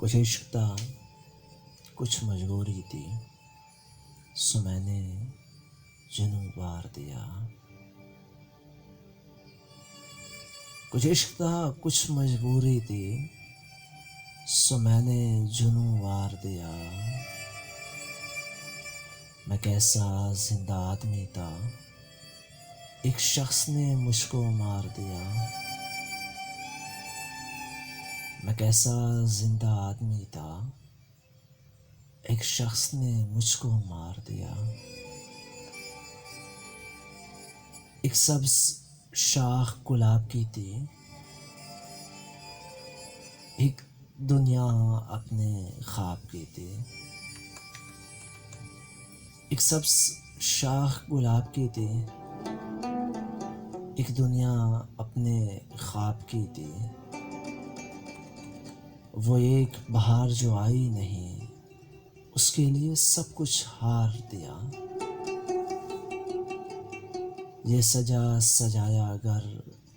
कुछ इश्क था, कुछ मजबूरी थी, सो मैंने जुनून वार दिया। कुछ इश्क था, कुछ मजबूरी थी, सो मैंने जुनून वार दिया। मैं कैसा जिंदा आदमी था, एक शख्स ने मुझको मार दिया। मैं कैसा जिंदा आदमी था, एक शख्स ने मुझको मार दिया। एक सब्ज शाख गुलाब की थी, एक दुनिया अपने ख्वाब की थी। एक सब्ज शाख गुलाब की थी, एक दुनिया अपने ख्वाब की थी। वो एक बहार जो आई नहीं, उसके लिए सब कुछ हार दिया। ये सजा सजाया अगर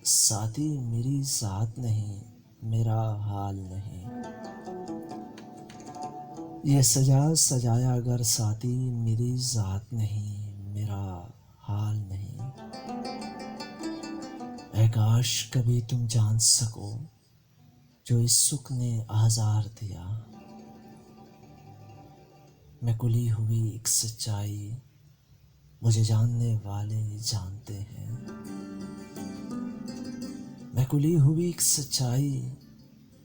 साथी मेरी ज़ात नहीं, मेरा हाल नहीं। ये सजा सजाया अगर साथी मेरी ज़ात नहीं, मेरा हाल नहीं। ऐ काश कभी तुम जान सको जो इस सुख ने आज़ार दिया। मैं कुली हुई एक सच्चाई, मुझे जानने वाले जानते हैं। मैं कुली हुई एक सच्चाई,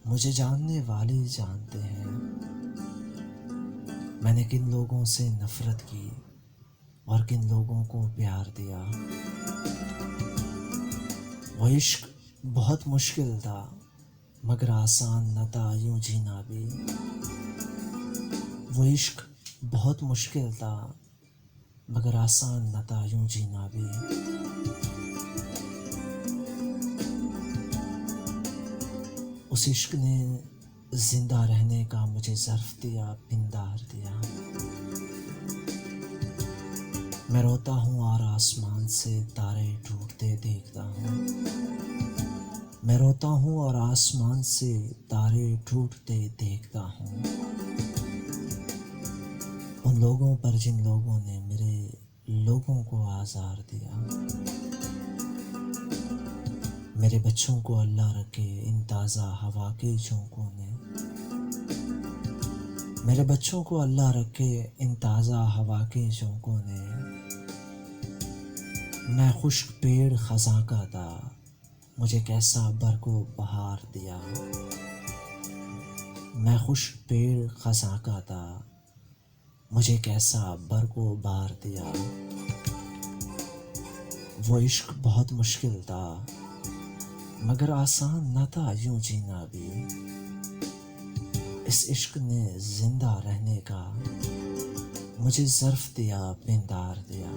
मुझे जानने वाले जानते हैं। मैंने किन लोगों से नफरत की और किन लोगों को प्यार दिया। वो इश्क बहुत मुश्किल था, मगर आसान न था यूं जीना भी। वो इश्क बहुत मुश्किल था, मगर आसान न था यूं जीना भी। उस इश्क ने जिंदा रहने का मुझे ज़र्फ दिया, पिंदार दिया। मैं रोता हूँ और आसमान से तारे टूटते देखता हूँ। मैं रोता हूँ और आसमान से तारे टूटते देखता हूँ। उन लोगों पर जिन लोगों ने मेरे लोगों को आज़ार दिया। मेरे बच्चों को अल्लाह रखे इन ताज़ा हवा के झोंकों ने। मेरे बच्चों को अल्लाह रखे इन ताज़ा हवा के झोंकों ने। मैं खुश्क पेड़ खज़ां का था, मुझे कैसा बरको बहार दिया। मैं खुश्क पेड़ खज़ां का था, मुझे कैसा बरको बहार दिया। वो इश्क बहुत मुश्किल था, मगर आसान न था यूं जीना भी। इस इश्क ने जिंदा रहने का मुझे ज़र्फ दिया, पिंदार दिया।